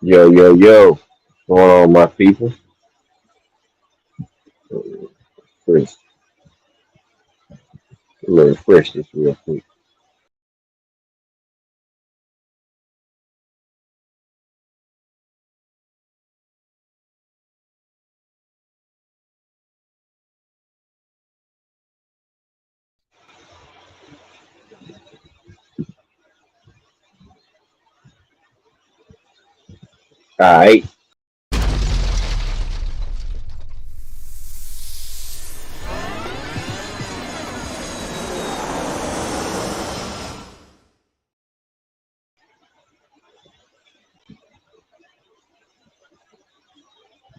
Yo, yo, yo. What's going on, my people? Fresh. A little fresh this real quick. All right.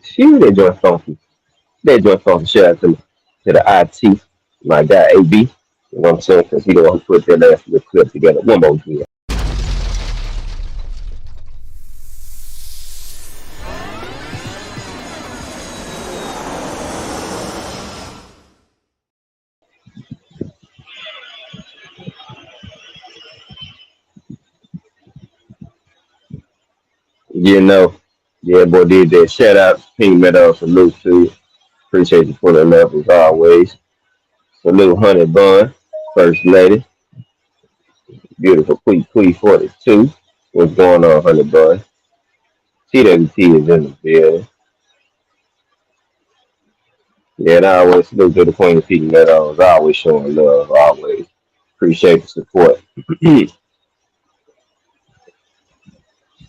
Shoot, that joint funky. That joint funky. Shout out to the IT, my guy AB. You know what I'm saying? Because he the one who put that last little clip together. One more here. You know, yeah, boy, did that. Shout out, Pink Meadow, salute to you. Appreciate you pulling up as always. Salute, Honey Bun, First Lady, beautiful Queen 42. What's going on, Honey Bun? TWT is in the building. Yeah, and I always salute to the Queen of Pink Meadows. Always showing love, always. Appreciate the support.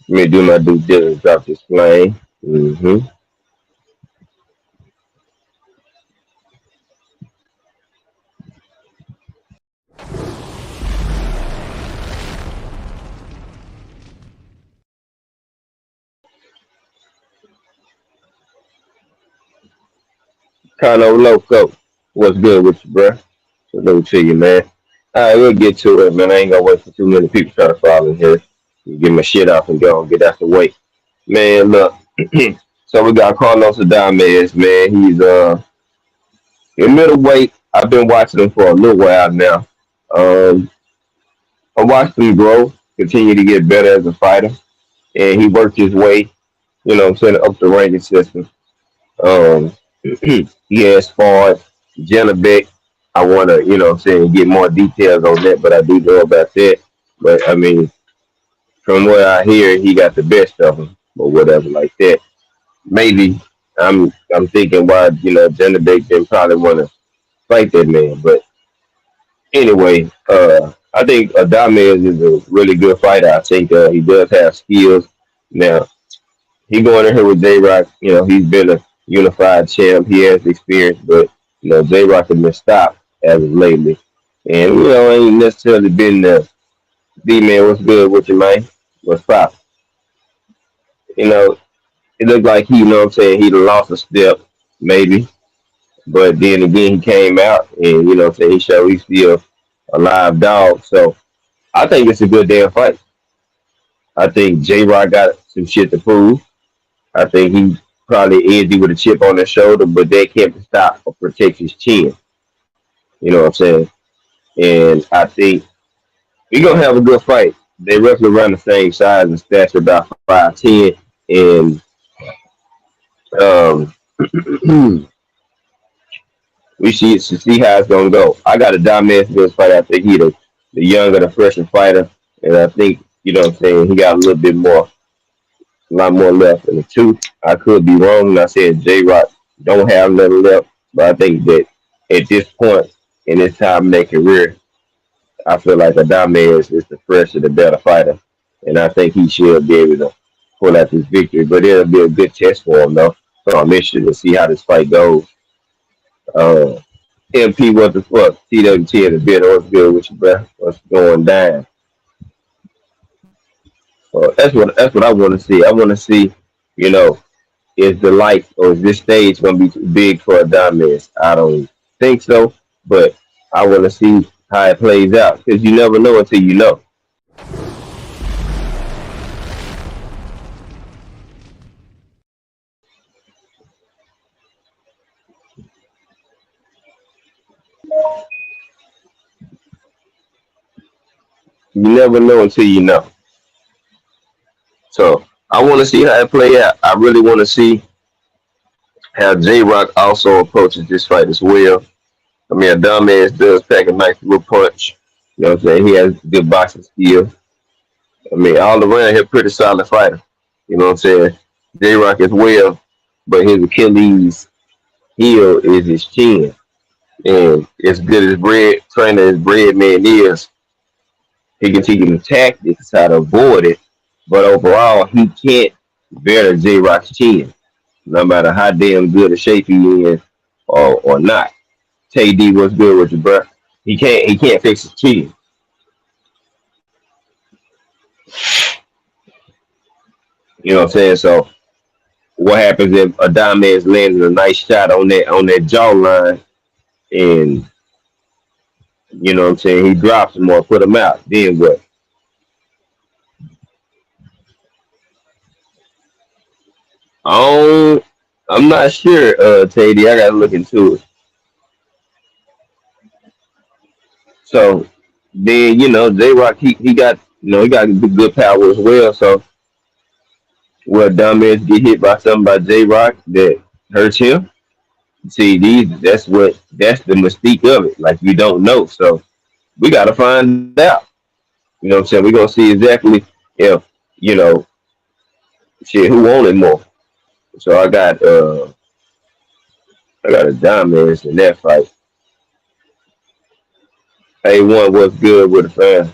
Let me do my due diligence, drop this plane. Kano Loco, what's good with you, bruh? Salute to you, man. All right, we'll get to it, man. I ain't gonna wait for too many people trying to follow in here. Get my shit off and go and get out the way. Man, look. So we got Carlos Adames, man. He's in middleweight. I've been watching him for a little while now. Um, I watched him grow, continue to get better as a fighter, and he worked his way, you know what I'm saying, up the ranking system. Um, he has fought Janabek. I want to, you know what I'm saying, get more details on that, but I do know about that. But I mean, from what I hear, he got the best of him, or whatever like that. Maybe I'm thinking why Janabek didn't probably want to fight that man, but anyway, I think Adames is a really good fighter. I think he does have skills. Now he going in here with J Rock. You know, he's been a unified champ. He has experience, but J Rock has been stopped as of lately, and ain't necessarily been the D man. What's good with you, man? What's pop? You know, it looked like he, what I'm saying, he lost a step, maybe, but then again he came out and what I'm saying, he showed he's still a live dog. So I think it's a good damn fight. I think J Rock got some shit to prove. I think he probably edgy with a chip on his shoulder, but they can't stop or protect his chin. You know what I'm saying? And I think we're gonna have a good fight. They roughly around the same size and stature, about 5'10", and um, we see how it's gonna go. I got a dominant for this fight. I think he the younger, the fresher fighter, and I think what I'm saying, he got a little bit more, a lot more left in the tooth. I could be wrong when I said J Rock don't have nothing left, but I think that at this point in his time in their career, I feel like Adame is the fresher, the better fighter, and I think he should be able to pull out this victory. But it'll be a good test for him, though. So I'm interested to see how this fight goes. Uh, MP, what the fuck? TWT in the bit. What's good with you, bro? What's going down? That's what I want to see. I want to see, you know, is the light or is this stage going to be too big for a Diamond? I don't think so, but I want to see how it plays out because you never know until you know. You never know until you know. So I want to see how it play out. I really want to see how J Rock also approaches this fight as well. I mean, a dumbass does pack a nice little punch. You know what I'm saying? He has good boxing skill. I mean, all around, he's a pretty solid fighter. You know what I'm saying? J Rock as well, but his Achilles heel is his chin. And as good as bread trainer as bread man is, he can teach him the tactics how to avoid it. But overall, he can't better J Rock's chin, no matter how damn good a shape he in or not. Tay D, what's good with you, bro? He can't fix his chin. You know what I'm saying? So what happens if a Diamond's landing a nice shot on that jawline and you know what I'm saying, he drops him or put him out, then what? I I'm not sure, Tady. I gotta look into it. So then, J Rock he got he got good power as well. So will Dumbass get hit by something by J Rock that hurts him? See, that's the mystique of it. Like you don't know. So we gotta find out. You know what I'm saying? We're gonna see exactly if, you know, shit, who wanted more. So I got a Dumbass in that fight. A1 was good with the fam.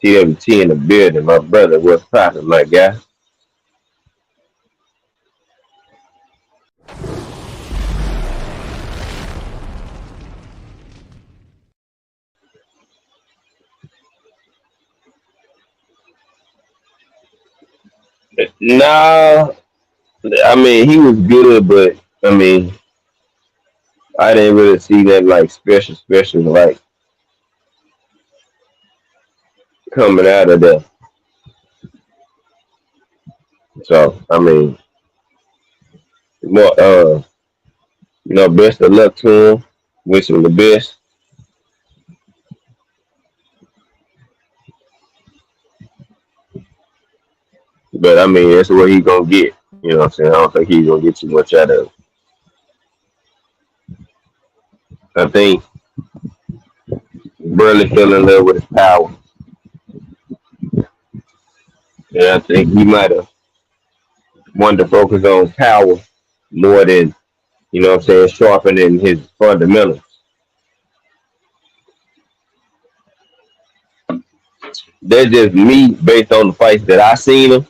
TWT in the building. My brother was popping, my guy. Nah, I mean he was good, but I mean I didn't really see that like special like coming out of there. So I mean, more best of luck to him. Wish him the best. But I mean that's what he gonna get. You know what I'm saying? I don't think he's gonna get too much out of it. I think Burley fell in love with his power. And I think he might have wanted to focus on power more than, what I'm saying, sharpening his fundamentals. That's just me based on the fights that I seen him.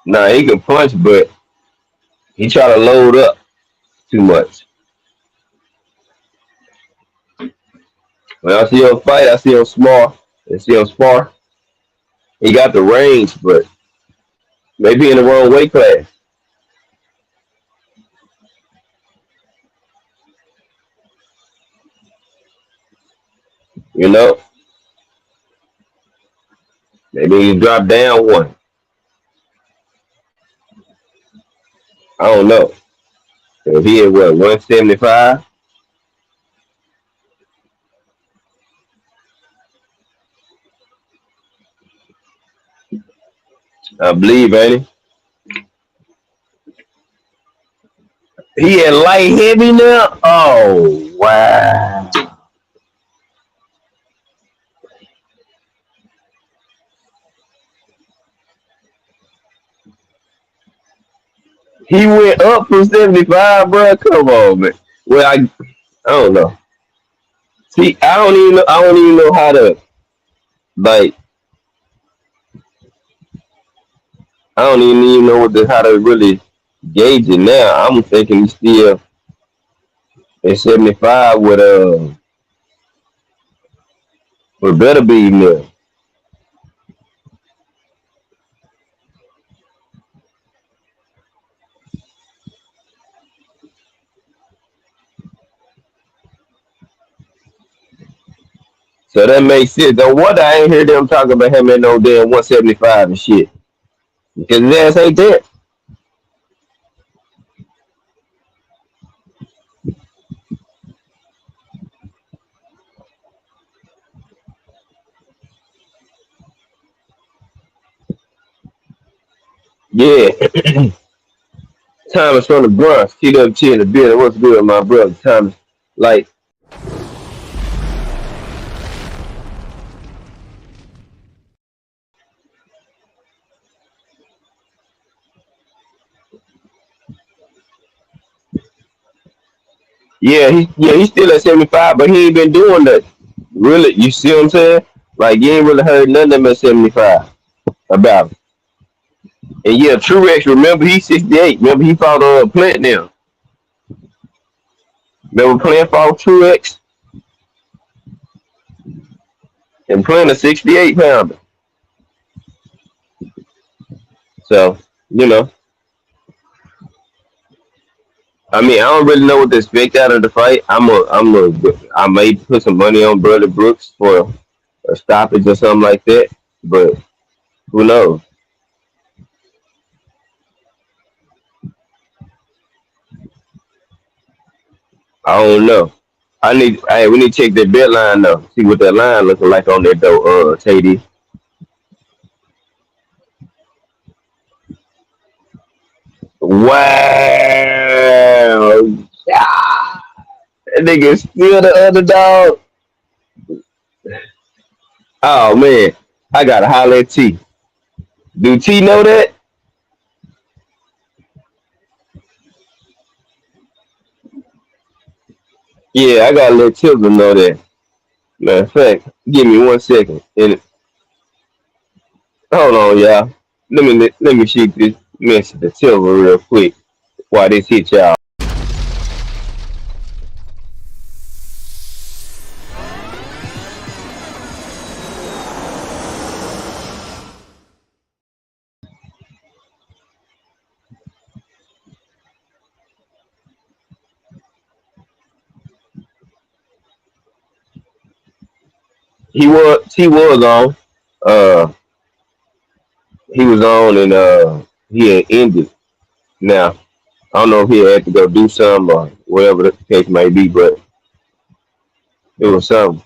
Now he can punch, but he try to load up too much. When I see him fight, I see him small and see him spar. He got the range, but maybe in the wrong weight class. You know, maybe he dropped down one. I don't know. If he at what 175, I believe, ain't he? He at light heavy now. Oh wow. He went up from 75, bro. Come on, man. Well, I don't know. See, I don't even know how to like. I don't even know how to really gauge it now. I'm thinking he's still at 75 with better be now. So that makes sense. No wonder I ain't hear them talking about him at no damn 175 and shit. because his ass ain't there. Yeah, Thomas from the Bronx, TWT in the building. What's good, my brother Thomas? Like, he's still at 75, but he ain't been doing that. Really, you see what I'm saying? Like, you ain't really heard nothing of him at 75 about him. And yeah, Truex, remember he's 68. Remember he fought Plant now. Remember Plant fought Truex and Plant a 68 pounder. So, you know, I mean, I don't really know what to expect out of the fight. I may put some money on Brother Brooks for a stoppage or something like that, but who knows? I don't know. Hey, we need to check that bet line though. See what that line looking like on that though, TD. Wow. Yeah. That nigga still the underdog. Oh man. I gotta holler at T. Do T know that? Yeah, I gotta let Tilden know that. Matter of fact, give me 1 second. And hold on, y'all. Let me shoot this message to Tilden real quick while this hit y'all. He was on. Uh he was on and he had ended. Now, I don't know if he had to go do something or whatever the case may be, but it was something.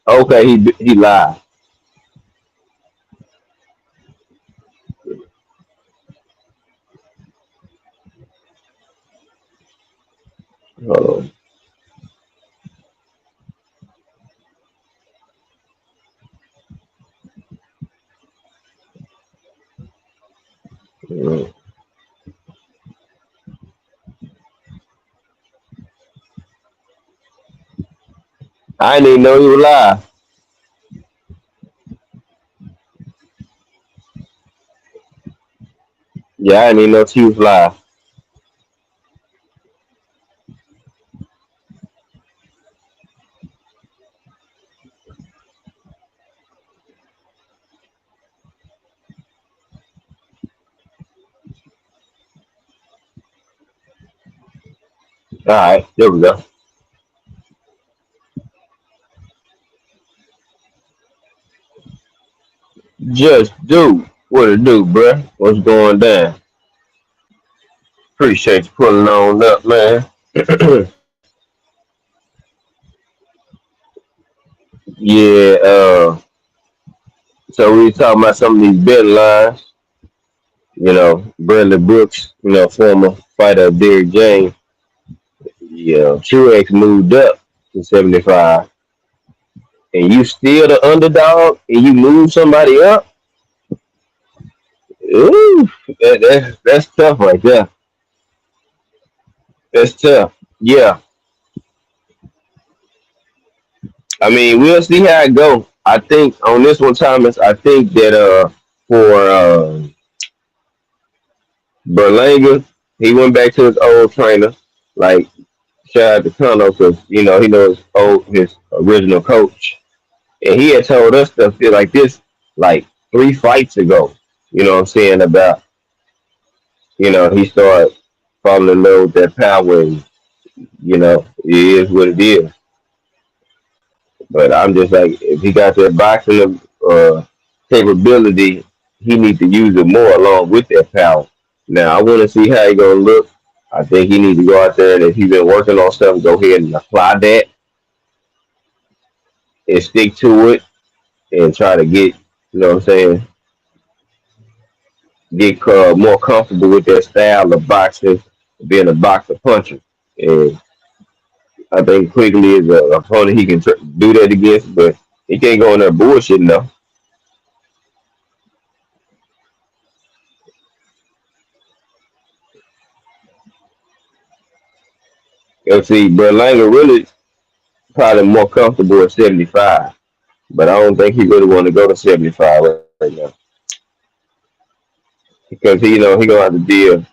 Okay, he lied. Hold on. I didn't even know he was live. Yeah, I didn't even know he was live. All right, there we go. Just do what it do, bruh. What's going down? Appreciate you pulling on up, man. Yeah, so we talking about some of these bet lines. Bradley Brooks, former fighter of Derrick James. Yeah, Truex moved up to 75, and you still the underdog, and you move somebody up. Ooh, that's tough right there. That's tough. Yeah, I mean we'll see how it go. I think on this one, Thomas. I think that for Berlanga, he went back to his old trainer. Like shout out to Kano because he knows his original coach, and he had told us stuff like this like 3 fights ago. You know what I'm saying about he started falling in love with that power, It is what it is. But I'm just like, if he got that boxing capability, he needs to use it more along with that power. Now, I want to see how he gonna look. I think he needs to go out there and if he's been working on something, go ahead and apply that and stick to it and try to get, what I'm saying, get more comfortable with that style of boxing, being a boxer puncher. And I think Quigley is an opponent he can do that against, but he can't go in there bullshitting though. See, Berlanga really probably more comfortable at 75, but I don't think he really want to go to 75 right now because he gonna have to deal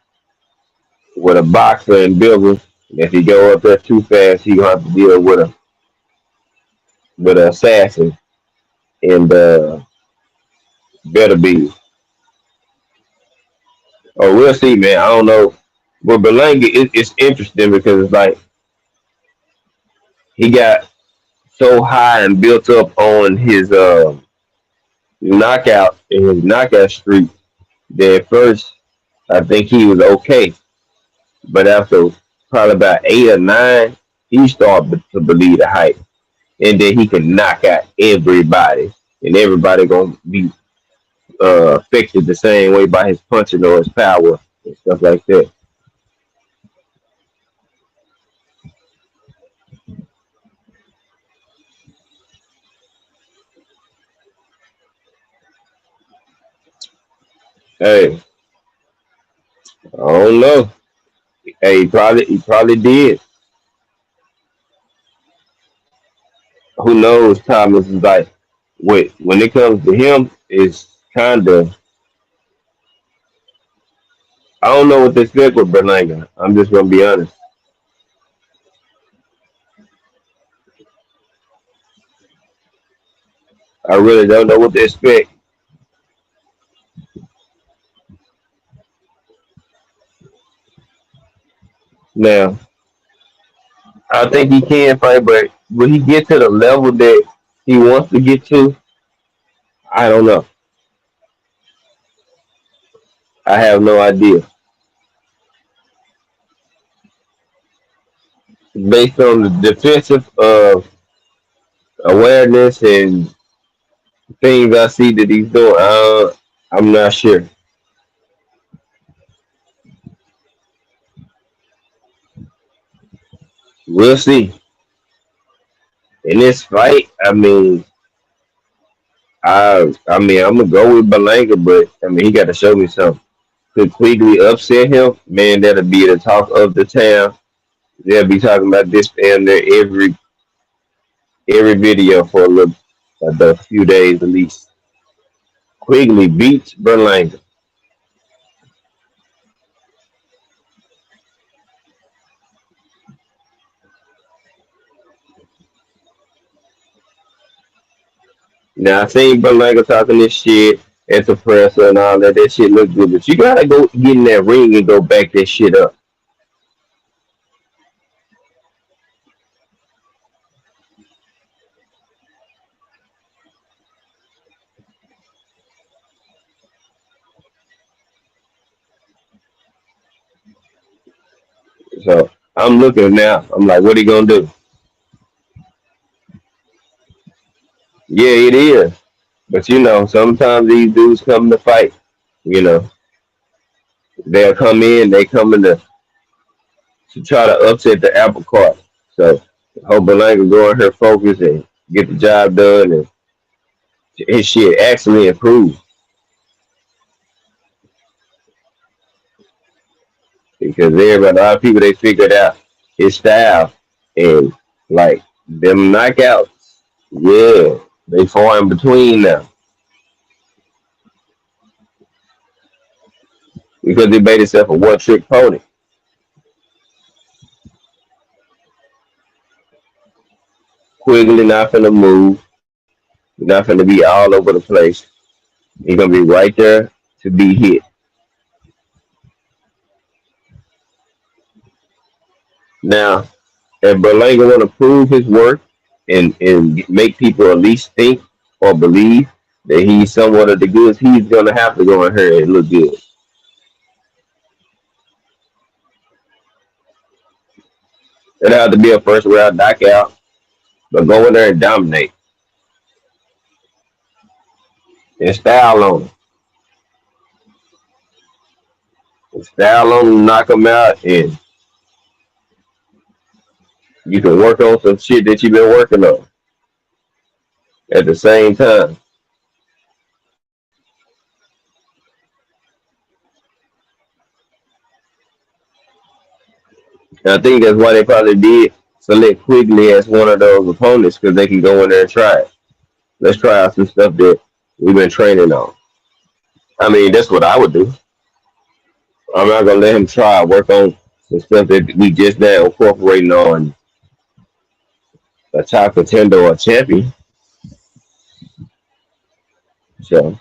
with a boxer and Bivens. If he go up there too fast, he gonna have to deal with an assassin and better be. Oh, we'll see, man. I don't know. But Berlanga, it's interesting because it's like he got so high and built up on his knockout and his knockout streak that at first I think he was okay, but after probably about 8 or 9, he started to believe the hype, and then he could knock out everybody, and everybody gonna be affected the same way by his punching or his power and stuff like that. Hey, I don't know. Hey, he probably did. Who knows? Thomas is like, wait, when it comes to him, it's kind of I don't know what to expect with Berlanga. I'm just gonna be honest. I really don't know what to expect. Now, I think he can fight, but will he get to the level that he wants to get to? I don't know. I have no idea. Based on the defensive awareness and things I see that he's doing, I'm not sure. We'll see. In this fight, I mean, I'm gonna go with Berlanga, but I mean, he got to show me something. Could Quigley upset him? Man, that'll be the talk of the town. They'll be talking about this damn there every video for a few days at least. Quigley beats Berlanga. Now I seen Berlanga talking this shit at the presser and all that. That shit look good, but you gotta go get in that ring and go back that shit up. So I'm looking now. I'm like, what he gonna do? Yeah, it is. But sometimes these dudes come to fight. You know, they'll come in. They come in to try to upset the apple cart. So hope Berlanga go in her focus and get the job done and his shit actually improve because everybody, a lot of people they figured out his style and like them knockouts. Yeah, they far in between now because they made itself a one trick pony. Quigley not finna move. He's not finna be all over the place. He's gonna be right there to be hit. Now If Berlanga want to prove his worth and make people at least think or believe that he's somewhat of the goods, he's gonna have to go in here and look good. It'll have to be a first round knockout, but go in there and dominate and style on him, knock him out, and you can work on some shit that you've been working on at the same time. And I think that's why they probably did select Quigley as one of those opponents because they can go in there and try it. Let's try out some stuff that we've been training on. I mean, that's what I would do. I'm not gonna let him try work on some stuff that we just now incorporating on a top contender or a champion. So,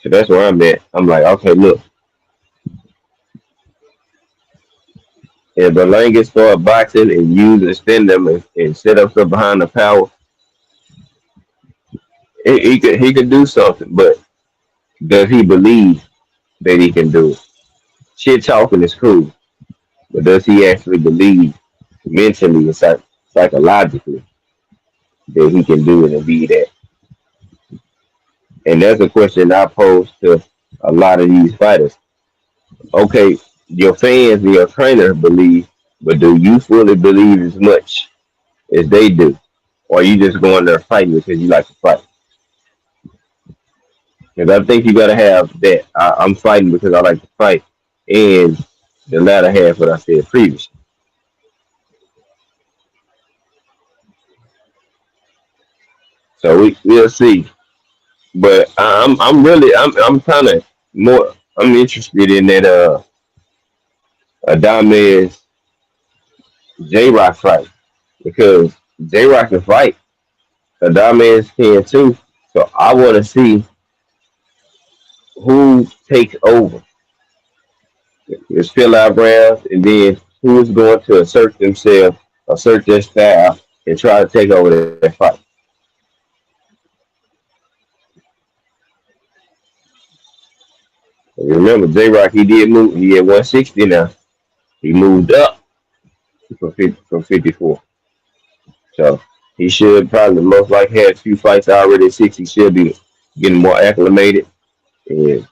so that's where I'm at. I'm like, okay, look, if Berlanga start boxing and use and spin them and set up stuff behind the power, he could do something. But does he believe that he can do it? Shit talking is cool, but does he actually believe mentally and psychologically that he can do it and be that? And that's a question I pose to a lot of these fighters. Okay, your fans and your trainer believe, but do you fully believe as much as they do? Or are you just going there fighting because you like to fight? Because I think you got to have that. I'm fighting because I like to fight. And the latter half, what I said previously. So we'll see. But I'm kind of more I'm interested in that Adames J Rock fight because J Rock can fight, Adames can too. So I want to see who takes over. It's fill out rounds, and then who's going to assert themselves, assert their style, and try to take over that fight. And remember, J Rock he did move. He at 160 now. He moved up from 54. So he should probably most likely have a few fights already at 60. Should be getting more acclimated. And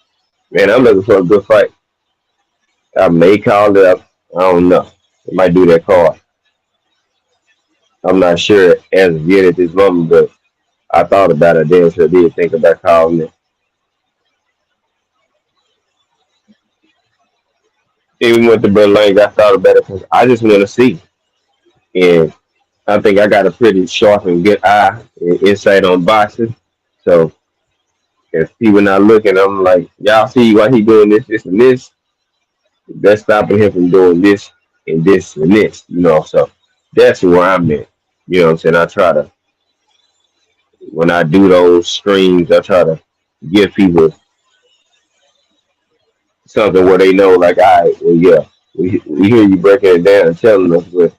man, I'm looking for a good fight. I may call it up. I don't know. They might do that call. I'm not sure as of yet at this moment, but I thought about it then, so I did think about calling it. Even with the Berlanga, I thought about it because I just want to see. And I think I got a pretty sharp and good eye and insight on boxing. So if people not looking, I'm like, y'all see why he doing this, and this. That's stopping him from doing this and this and this. So that's where I'm at. You know what I'm saying? I try to when I do those streams, I try to give people something where they know, like, all right, well, yeah, we hear you breaking it down and telling us, but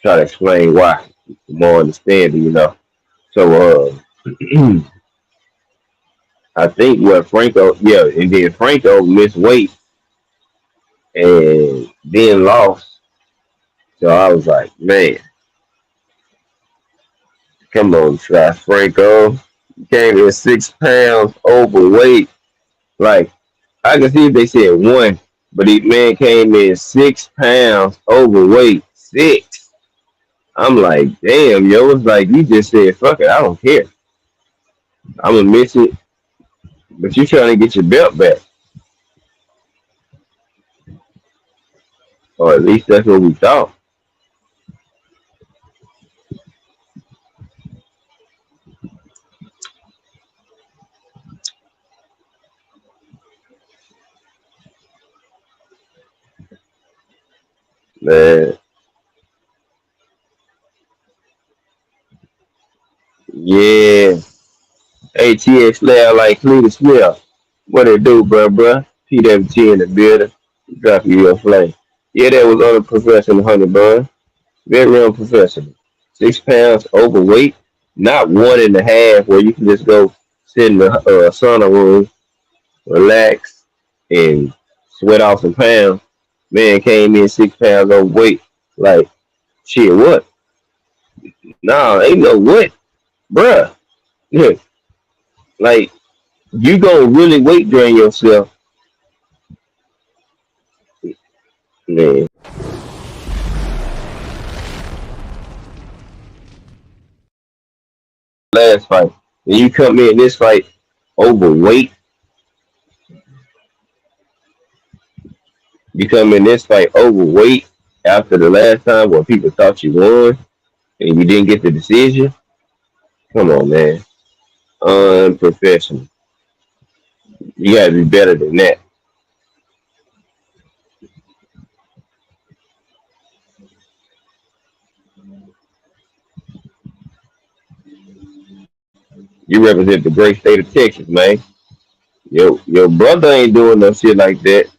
try to explain why, more understanding. So, I think what Franco, yeah, and then Franco missed weight and then lost. So I was like, man, come on, try Franco. He came in 6 pounds overweight. Like, I can see if they said one, but the man came in 6 pounds overweight. Six. I'm like, damn, yo, it's like you just said, fuck it, I don't care. I'm gonna miss it, but you trying to get your belt back, or at least that's what we thought. Man, yeah. ATX layout like Clean Smith. What it do, bruh? PWT in the building. Drop you your flame. Yeah, that was unprofessional, honey bun. Very unprofessional. 6 pounds overweight. Not 1.5 where you can just go sit in the sauna room, relax, and sweat off some pounds. Man came in 6 pounds overweight. Like, shit, what? Nah, ain't no what, bruh. Yeah, like, you gonna really weight drain yourself, man. Last fight. When you come in this fight overweight, you come in this fight overweight after the last time where people thought you won and you didn't get the decision. Come on, man. Unprofessional. You gotta be better than that. You represent the great state of Texas, man. Your brother ain't doing no shit like that.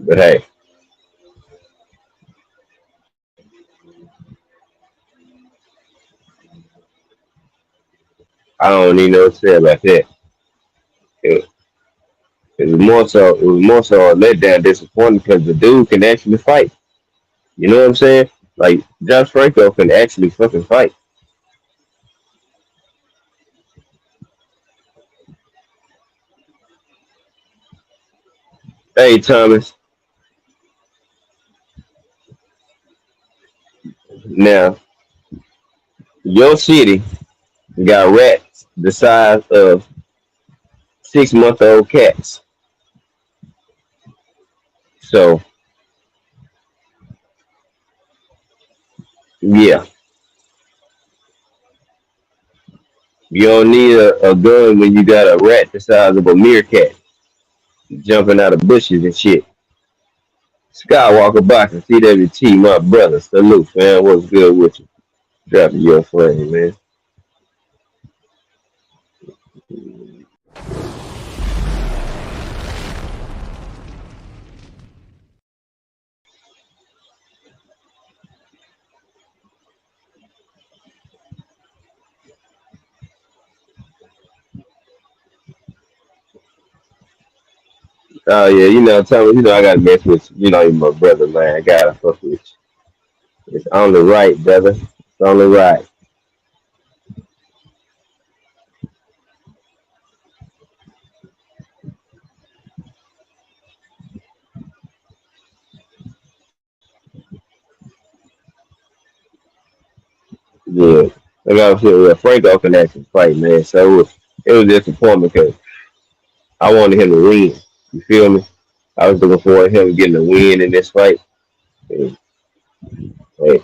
But hey, I don't even know what to say about that. It, it was more so a letdown disappointment because the dude can actually fight. You know what I'm saying? Like Josh Franco can actually fucking fight. Hey Thomas, now your city got rats the size of 6-month-old cats. So yeah, you don't need a gun when you got a rat the size of a meerkat jumping out of bushes and shit. Skywalker boxing, CWT, my brother. Salute, man. What's good with you? Dropping your flame, man. Oh yeah, Thomas, I gotta mess with you. You're my brother, man. I gotta fuck with you. It's only right, brother. It's only right. Yeah. I gotta feel Franco can actually fight, man. So it was disappointment because I wanted him to win. You feel me? I was looking forward to him getting a win in this fight. And, hey,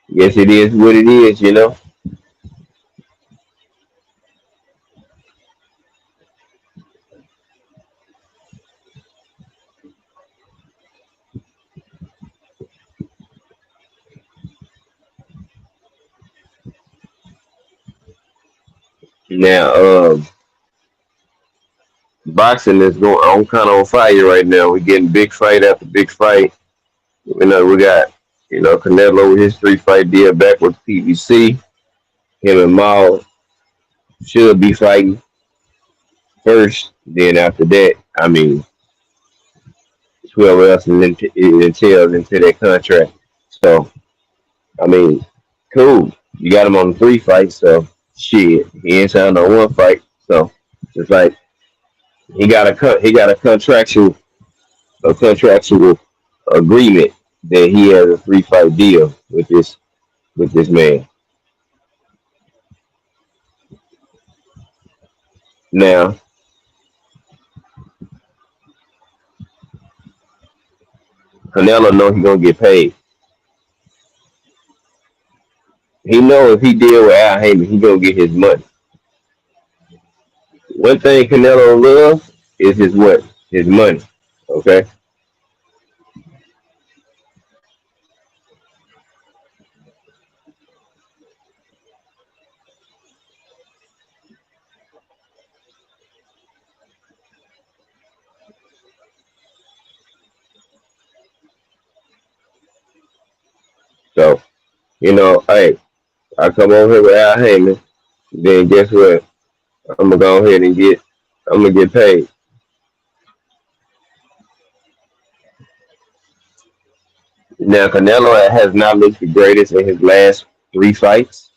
yes, it is what it is. Now, boxing is going on kind of on fire right now. We're getting big fight after big fight. We got, Canelo with his 3 fight deal back with PBC. Him and Maul should be fighting first. Then after that, I mean, 12 else and then it entails into that contract. So, I mean, cool. You got him on 3 fights, so shit. He ain't signed on 1 fight. So, it's like he got a contractual agreement that he has a 3 fight deal with this man. Now, Canelo know he gonna get paid. He know if he deal with Al Heyman, he gonna get his money. One thing Canelo loves is his what? His money. Okay. So, hey, I come over here with Al Heyman, then guess what? I'm gonna go ahead and I'm gonna get paid. Now Canelo has not looked the greatest in his last three fights,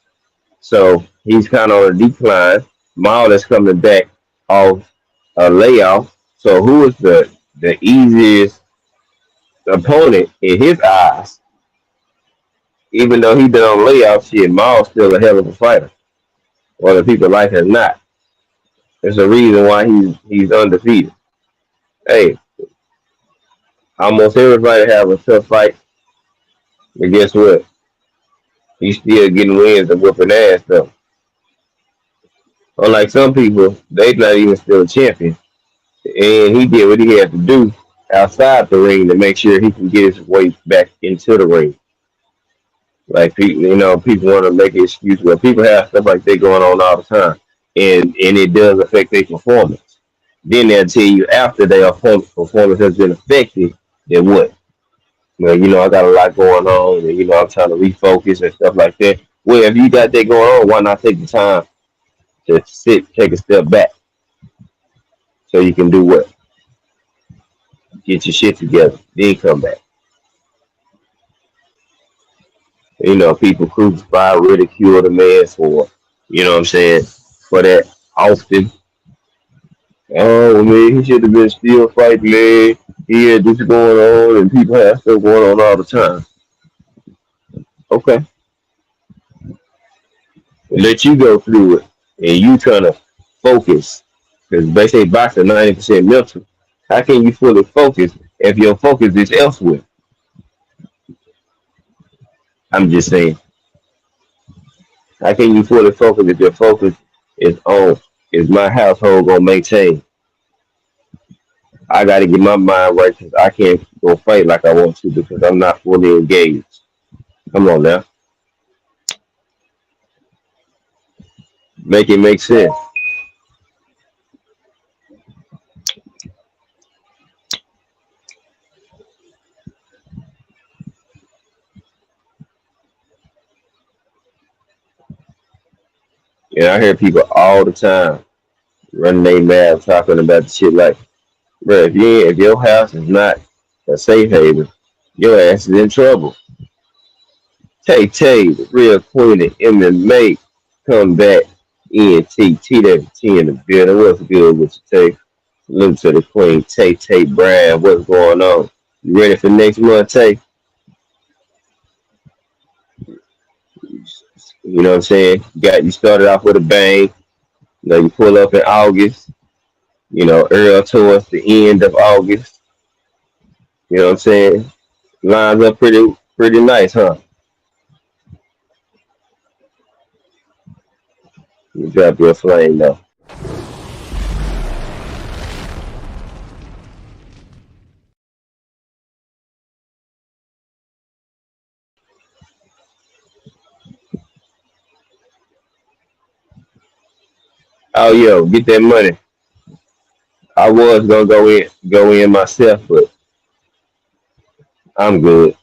so he's kind of on a decline. Maul is coming back off a layoff. So who is the easiest opponent in his eyes? Even though he been on layoff, shit, Maul's still a hell of a fighter. Whether people like it or not, there's a reason why he's undefeated. Hey, almost everybody have a tough fight, but guess what? He's still getting wins and whooping ass though. Unlike some people, they not even still a champion. And he did what he had to do outside the ring to make sure he can get his way back into the ring. Like people, people want to make an excuse. Well, people have stuff like that going on all the time, and it does affect their performance. Then they'll tell you after their performance has been affected, then what? Well, I got a lot going on, and I'm trying to refocus and stuff like that. Well, if you got that going on, why not take the time to sit, take a step back, so you can do what? Get your shit together, then come back. People crucify, ridicule the man for, what I'm saying, for that often. Oh man, he should have been still fighting, man. He had this going on, and people have stuff going on all the time. Okay, let you go through it, and you trying to focus, because they say boxing 90% mental. How can you fully focus if your focus is elsewhere? I'm just saying. How can you fully focus if your focus is on is my household gonna maintain? I got to get my mind right because I can't go fight like I want to because I'm not fully engaged. Come on now, make it make sense. And I hear people all the time running their mouth talking about the shit like, bro, if your house is not a safe haven, your ass is in trouble. Tay Tay, the real queen of MMA, come back in T that T in the building. What's good with you, Tay? Salute to the queen, Tay Tay Brand. What's going on? You ready for next month, Tay? You know what I'm saying? You started off with a bang. You pull up in August. Early towards the end of August. You know what I'm saying? Lines up pretty nice, huh? You drop your flame though. Oh yo, get that money. I was gonna go in myself, but I'm good.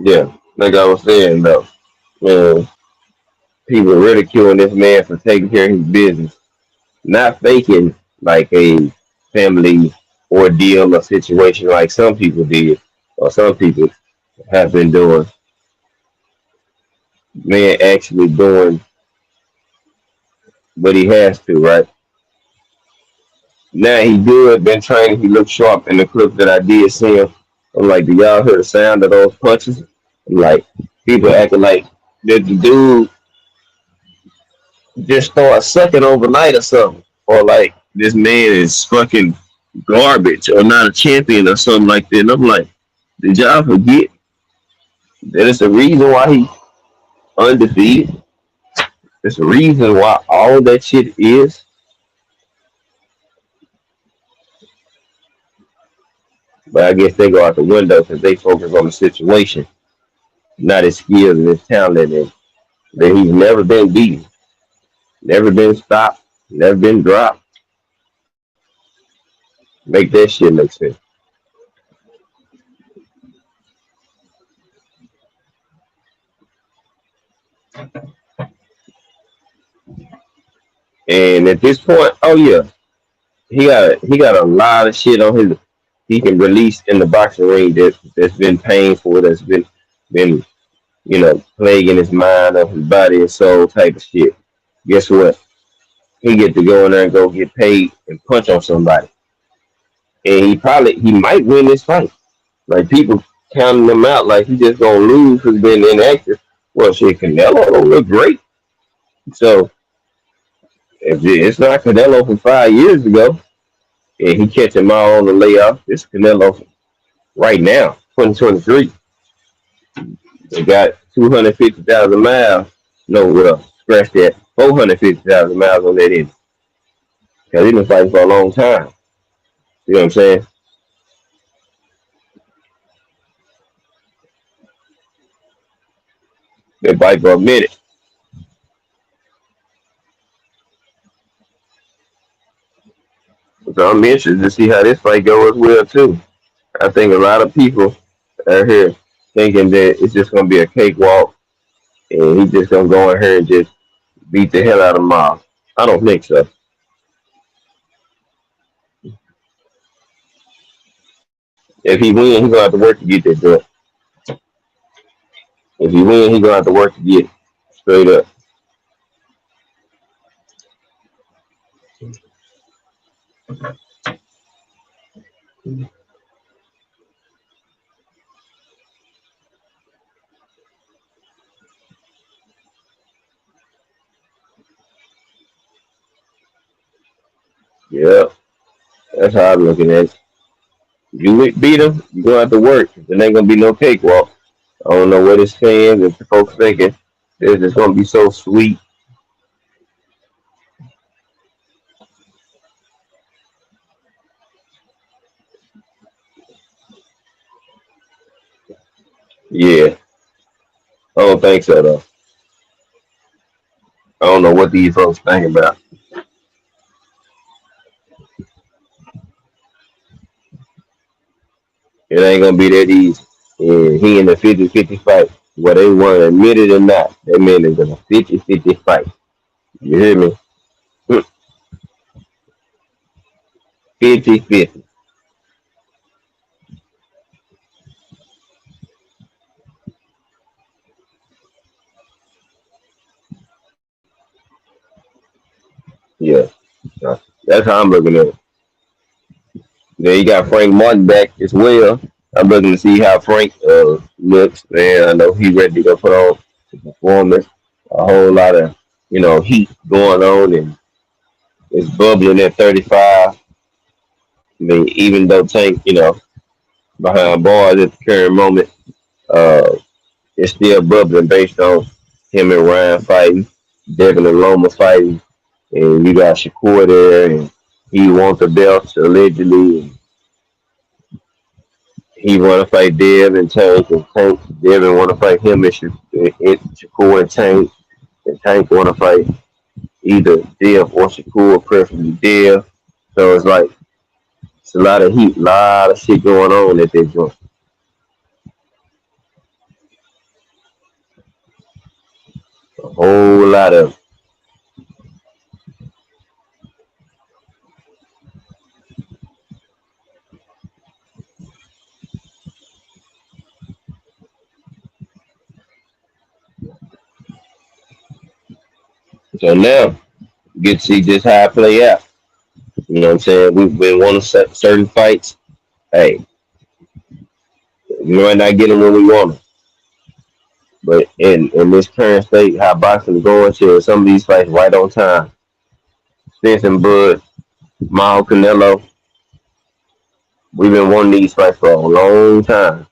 Yeah, like I was saying though, man, people ridiculing this man for taking care of his business, not faking like a family ordeal or situation like some people did or some people have been doing. Man, actually doing what he has to, right? Now he good, been training, he looks sharp in the clip that I did see him. I'm like, do y'all hear the sound of those punches? I'm like, people acting like that the dude just start sucking overnight or something. Or like this man is fucking garbage or not a champion or something like that. And I'm like, did y'all forget that it's the reason why he undefeated? It's the reason why all that shit is. But I guess they go out the window because they focus on the situation, not his skills and his talent. And that he's never been beaten, never been stopped, never been dropped. Make that shit make sense. And at this point, oh yeah, he got a lot of shit on his he can release in the boxing ring that's been painful, that's been plaguing his mind of his body and soul type of shit. Guess what? He get to go in there and go get paid and punch on somebody. And he might win this fight. Like people counting him out like he just gonna lose because being inactive. Well shit, Canelo don't look great. So if it's not Canelo from 5 years ago and he catch him all on the layoff, it's Canelo right now, 2023. They got 250,000 miles. No, well, scratch that. 450,000 miles on that end. Because he been fighting for a long time. You know what I'm saying? Been fighting for a minute. So I'm interested to see how this fight goes as well too. I think a lot of people are here thinking that it's just gonna be a cakewalk and he's just gonna go in here and just beat the hell out of Miles. I don't think so. If he wins, he's gonna have to work to get that done. If he wins, he's gonna have to work to get it. Straight up. Yeah, that's how I'm looking at it. You beat him, you're gonna have to work. There ain't gonna be no cakewalk. I don't know what his fans and the folks thinking. It's just gonna be so sweet. Yeah, I don't think so though. I don't know what these folks thinking about. It ain't gonna be that easy. And he in the 50-50 fight. Whether they want to admit it or not, that man is in a 50-50 fight. You hear me? 50-50. Yeah. That's how I'm looking at it. Then you got Frank Martin back as well. I'm looking to see how Frank looks. Man, I know he's ready to go put on the performance. A whole lot of heat going on, and it's bubbling at 35. I mean, even though Tank, behind bars at the current moment, uh, it's still bubbling based on him and Ryan fighting, Devin and Loma fighting, and you got Shakur there, and he wants the belts allegedly. And he want to fight Dev and Tank, and Tank Devin want to fight him and Shakur and Tank, and Tank want to fight either Dev or Shakur, preferably Dev. So it's like it's a lot of heat, a lot of shit going on at that joint. A whole lot of. So now get to see just how it play out. You know what I'm saying? We've been wanting certain fights. Hey, You might not get him when we want him. But in this current state, how boxing is going to some of these fights right on time. Spence and Bud, Mao Canelo, we've been wanting these fights for a long time.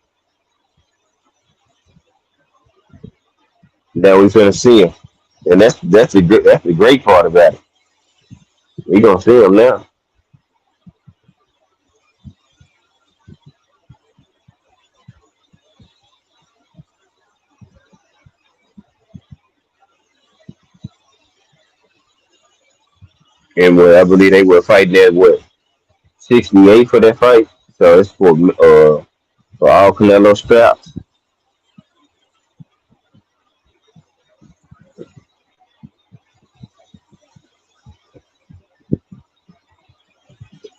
Now we finna see him. And that's the great part about it. We gonna see him now. And I believe they were fighting at what 68 for that fight. So it's for all Canelo straps.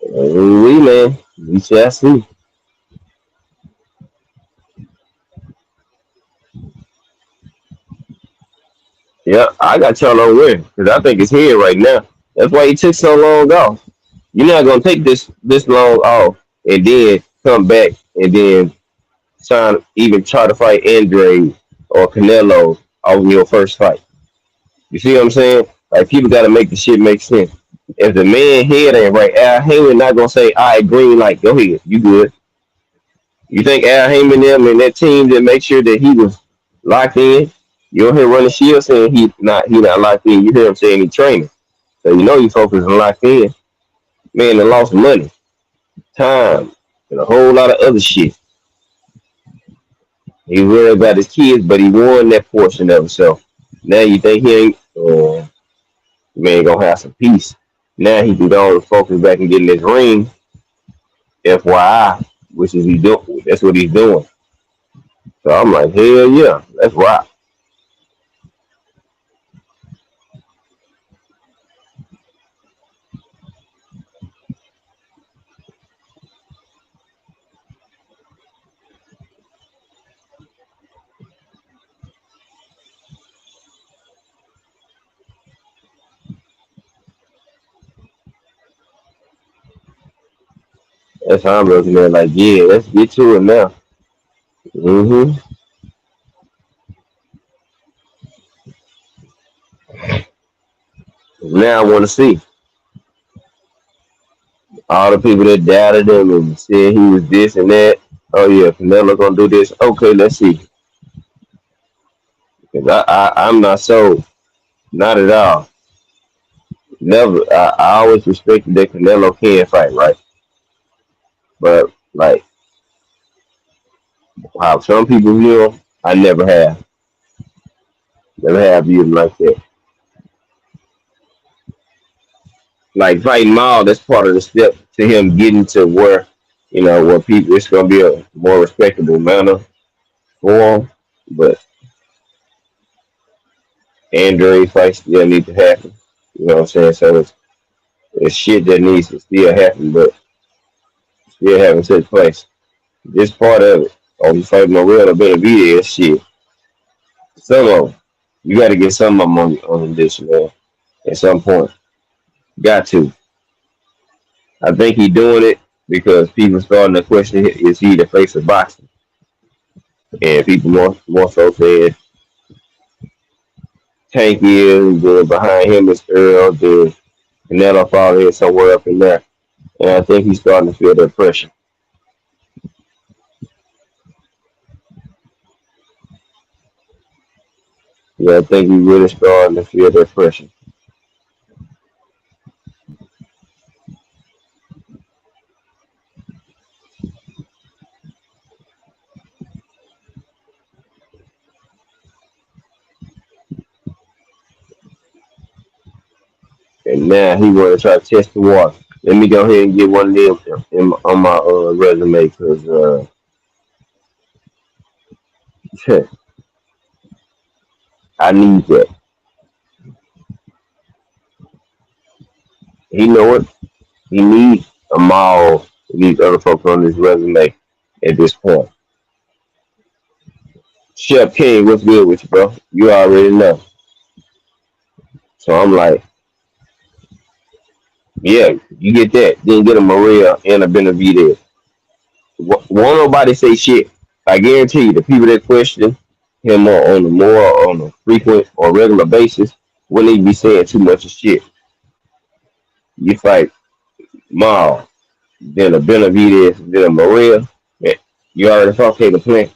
We man, we shall see. Yeah, I got y'all on win because I think it's here right now. That's why he took so long off. You're not gonna take this long off and then come back and then try to fight Andre or Canelo on your first fight. You see what I'm saying? Like people got to make the shit make sense. If the man head ain't right, Al Heyman not gonna say, "I green light, go ahead, you good." You think Al Heyman them and that team that make sure that he was locked in? You don't hear running shield saying he not locked in. You hear him saying he training. So you know he focused on locked in. Man, they lost money, time, and a whole lot of other shit. He worried about his kids, but he won that portion of himself. Now you think he ain't? Man, gonna have some peace. Now he can go and focus back and get in this ring. FYI, which is he doing? That's what he's doing. So I'm like, hell yeah, let's rock. That's how I'm looking at it. Like, yeah, let's get to it now. hmm Now I want to see all the people that doubted him and said he was this and that. Oh yeah, Canelo gonna do this. Okay, let's see. Cause I'm not sold, not at all. Never. I always respected that Canelo can fight, right? But like how some people view him, I never have viewed him like that. Like fighting Maul, that's part of the step to him getting to where people it's gonna be a more respectable manner for him. But Andre fights still need to happen. You know what I'm saying? So it's shit that needs to still happen, but still haven't took place. This part of it, oh, you fighting Morel or Benavidez, shit. Some of 'em. You got to get some of them on this, man. At some point, got to. I think he doing it because people starting to question is he the face of boxing, and people more so saying Tank is, then behind him is Earl, then Canelo fall in somewhere up in there, and I think he's starting to feel that pressure. Yeah, I think he's really starting to feel that pressure. And now he want to try to test the water. Let me go ahead and get one of them on my resume because I need that. He know it. He needs a mall. He needs other folks on his resume at this point. Chef King, what's good with you, bro? You already know. So I'm like, yeah, you get that. Then get a Maria and a Benavidez. Won't nobody say shit. I guarantee you, the people that question him more on a frequent or regular basis wouldn't even be saying too much of shit. You fight Maul, then a Benavides, then a Maria. Yeah, you already fought Caleb Plant.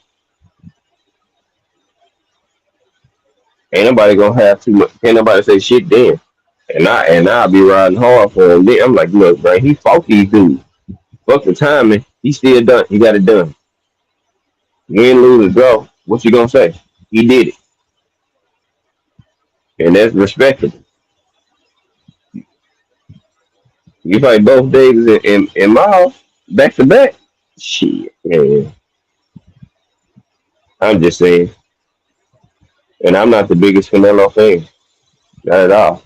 Ain't nobody gonna have too much. Ain't nobody say shit then. And I'll be riding hard for him. Then I'm like, look, bro, he fought these dudes. Fuck the timing. He still done. He got it done. Win, lose, or draw. What you gonna say? He did it, and that's respectable. You fight both Davis and Miles back to back. Shit, man. I'm just saying, and I'm not the biggest Canelo fan, not at all.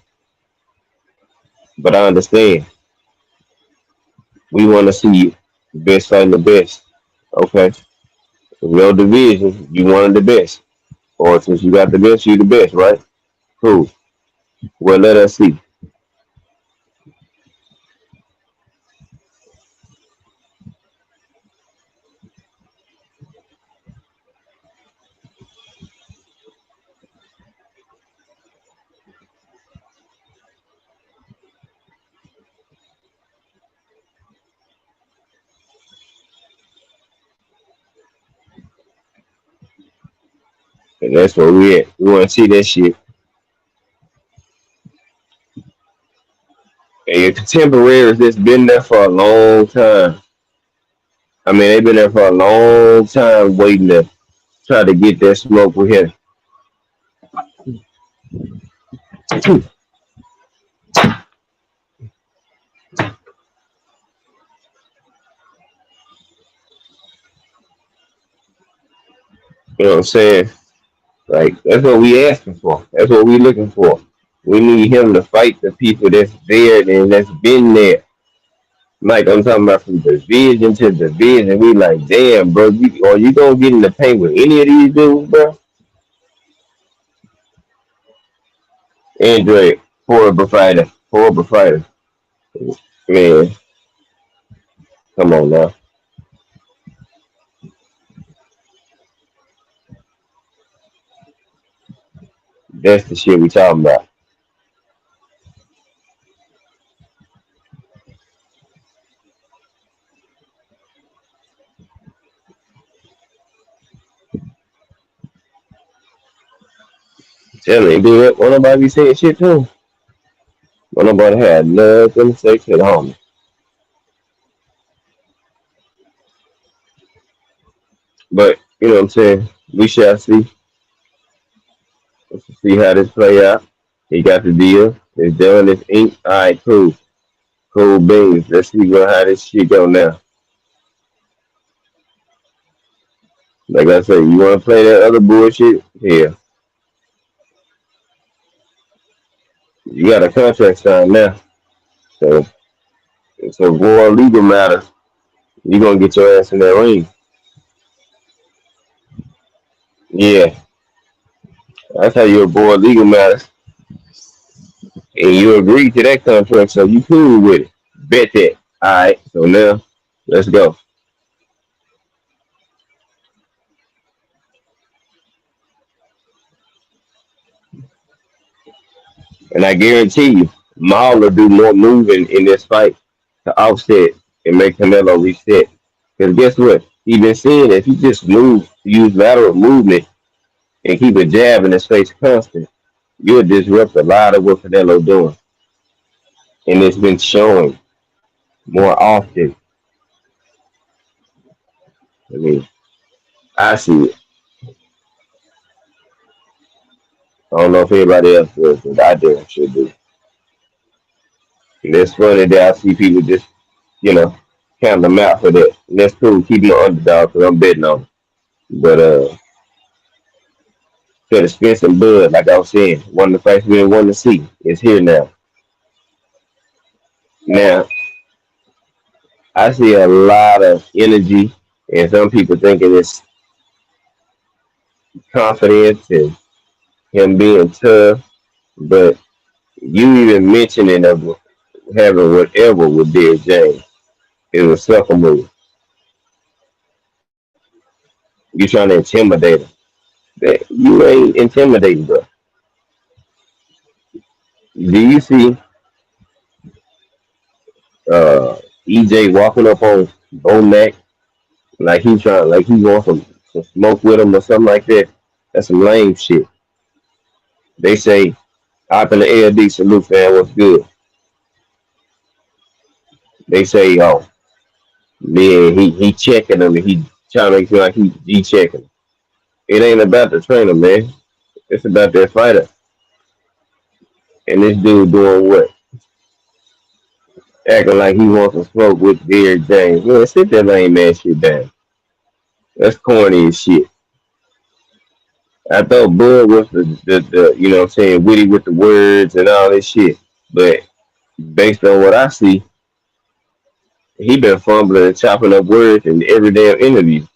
But I understand. We want to see the best fighting the best. Okay, no division. You wanted the best, or since you got the best, you the best, right? Cool. Well, let us see. And that's where we at. We want to see that shit. And your contemporaries that's been there for a long time. I mean, they've been there for a long time waiting to try to get that smoke with him. You know what I'm saying? Like, that's what we asking for. That's what we looking for. We need him to fight the people that's there and that's been there. Like I'm talking about from division to division. We like, damn, bro, are you gonna get in the paint with any of these dudes, bro? Andre, horrible fighter, horrible fighter. Man, come on now. That's the shit we talking about. Tell me, do it. Won't nobody be saying shit to him? Won't nobody had nothing to say to the homie. But you know what I'm saying? We shall see. Let's see how this play out. He got the deal. It's done. It's ink. All right, cool. Cool beans. Let's see how this shit go now. Like I said, you want to play that other bullshit? Yeah. You got a contract signed now. So it's a war legal matter. You gonna get your ass in that ring. Yeah. That's how you avoid legal matters. And you agree to that contract, so you cool with it. Bet that. Alright, so now let's go. And I guarantee you, Maul will do more moving in this fight to offset and make Canelo reset. Because guess what? He been seeing if he just use lateral movement and keep a jab in his face constant, you'll disrupt a lot of what Canelo doing. And it's been showing more often. I mean, I see it. I don't know if anybody else does, but I damn sure do. And it's funny that I see people just, you know, count them out for that. And that's cool. Keep them underdog because I'm betting on them. But for the Spence and Bud, like I was saying, one of the fights we want to see is here now. Now, I see a lot of energy, and some people thinking it's confidence and him being tough. But you even mentioning of having whatever with Derrick James, it was sucker move. You trying to intimidate him. You ain't intimidating, bro. Do you see uh EJ walking up on Bo Mac like he trying like he wants some smoke with him or something like that? That's some lame shit. They say hop in the ALD salute fan, what's good? They say, oh, man, he checking him and he trying to make feel like he checking him. It ain't about the trainer, man. It's about that fighter. And this dude doing what? Acting like he wants to smoke with Derrick James. Man, sit that lame ass shit down. That's corny as shit. I thought Bud was the you know what I'm saying, witty with the words and all this shit. But based on what I see, he been fumbling and chopping up words in every damn interview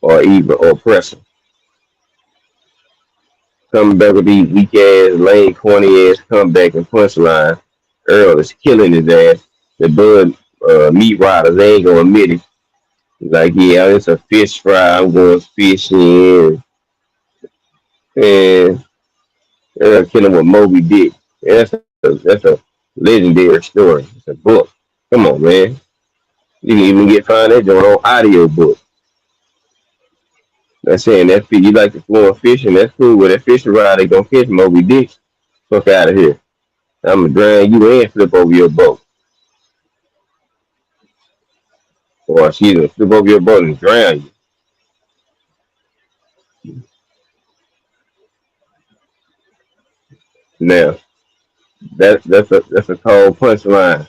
or even or presser. Coming back with these weak ass, lame, corny ass comeback and punchline. Earl is killing his ass. The Bud meat riders, they ain't gonna admit it. Like, yeah, it's a fish fry. I'm going fishing. And Earl killing with Moby Dick. Yeah, that's a legendary story. It's a book. Come on, man. You can even get find that joint on audio book. That's saying that you like to go fishing. That's cool. With that fishing rod, they gonna catch Moby Dick. Fuck out of here. I'm gonna drown you and flip over your boat. Or she's gonna flip over your boat and drown you. Now, that's a cold punchline.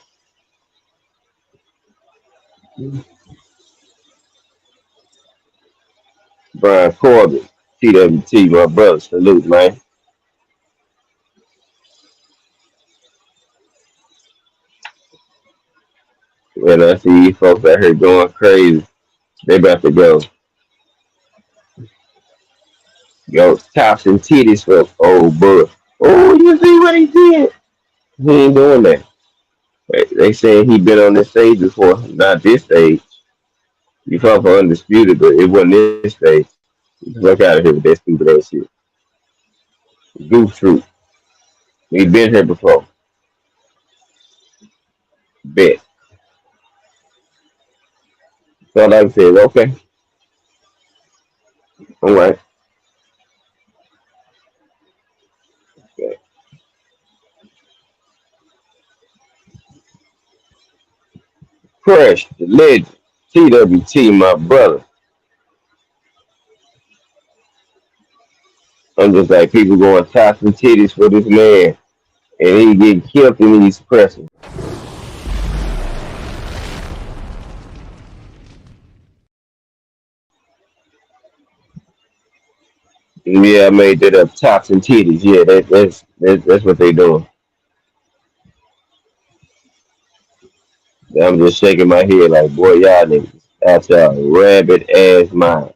Brian Corbett, TWT, my brother, salute, man. When I see these folks out here going crazy, they about to go tops and titties for old bud. Oh, you see what he did? He ain't doing that. They saying he been on this stage before, not this stage. You fought for undisputed, but it wasn't this stage. Fuck out of here with that stupid ass shit. Goof troop. He been here before. Bet. So like I said, okay, all right. Crush, the legend, TWT, my brother. I'm just like people going tops and titties for this man, and he getting killed in these presses. Yeah, I made that up. Tops and titties. Yeah, that's what they doing. I'm just shaking my head like, boy, y'all niggas out y'all rabbit ass mind.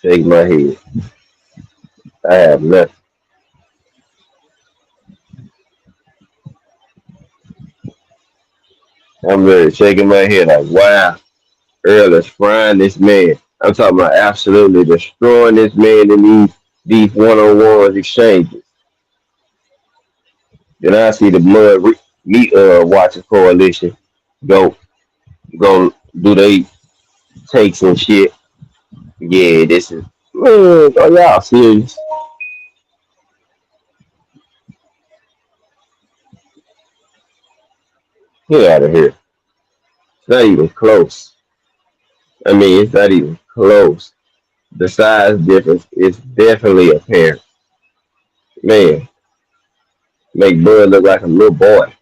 Shake my head. I have nothing. I'm really shaking my head like, wow, Earl is frying this man. I'm talking about absolutely destroying this man in these one-on-one exchanges. Then I see the meat watching coalition go go do they takes and shit. Yeah, this is man, are y'all serious? Get out of here. It's not even close. I mean, it's not even close. The size difference is definitely apparent. Man, make Bud look like a little boy.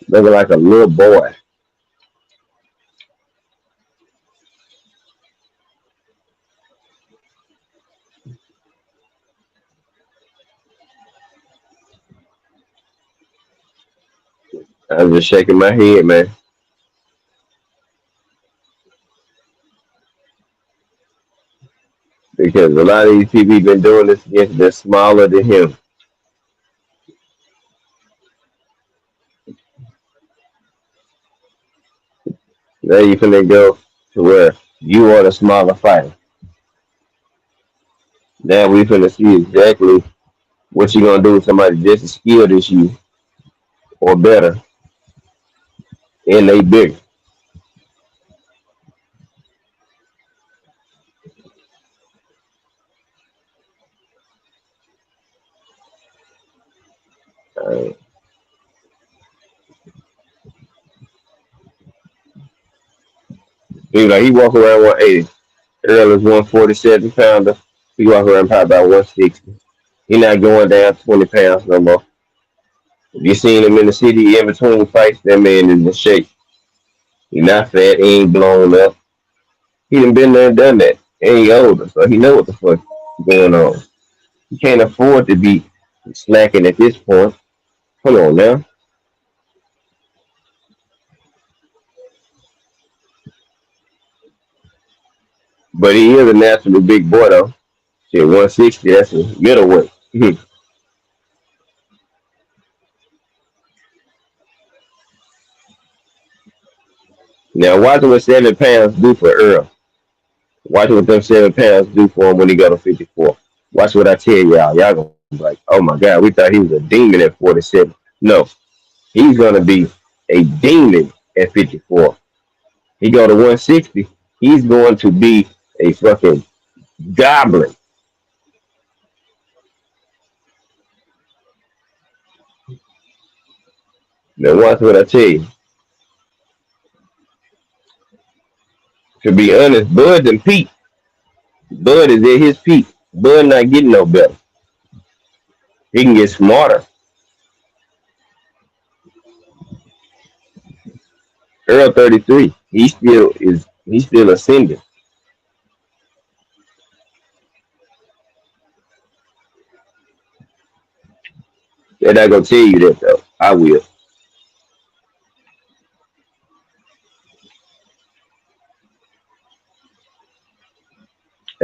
Looking like a little boy. I'm just shaking my head, man, because a lot of these people been doing this against they're smaller than him. Now you finna go to where you are the smaller fighter. Now we finna see exactly what you gonna do with somebody just as skilled as you or better, and they bigger. Uh, he walk around 180. Earl is 147 pounder. He walk around probably about 160. He not going down 20 pounds no more. If you seen him in the city in between fights, that man is in shape. He not fat, he ain't blown up. He done been there and done that. And he older, so he know what the fuck going on. He can't afford to be slacking at this point. Come on now. But he is a naturally big boy though. Shit, 160, that's a middleweight. Now watch what 7 pounds do for Earl. Watch what them 7 pounds do for him when he got to 54. Watch what I tell y'all. Y'all gonna be like, oh my god, we thought he was a demon at 47. No, he's gonna be a demon at 54. He go to 160, he's going to be a fucking goblin. Now watch what I tell you. To be honest, Bud and Pete, Bud is at his peak. Bud not getting no better. He can get smarter. Earl 33, he's still ascending. They're not gonna tell you that though. I will.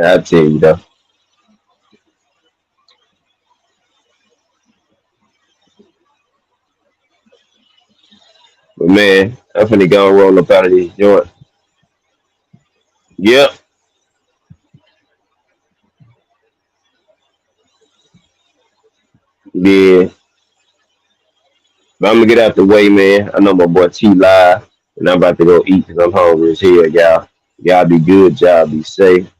I'll tell you though. But man, I'm finna go and roll up out of this joint. Yep. Yeah. But I'm gonna get out the way, man. I know my boy T live, and I'm about to go eat because I'm hungry as hell, y'all. Y'all be good, y'all be safe.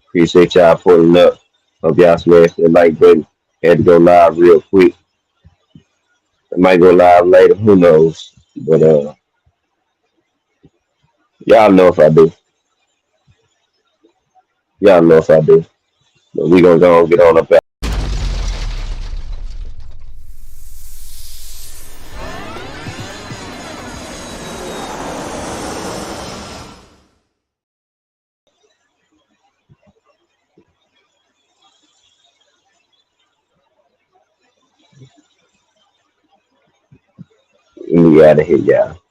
Appreciate y'all pulling up. Hope y'all smash that like button. Had to go live real quick. I might go live later, who knows? But y'all know if I do. Y'all know if I do. But we gonna go and get on up out. We out of here, y'all.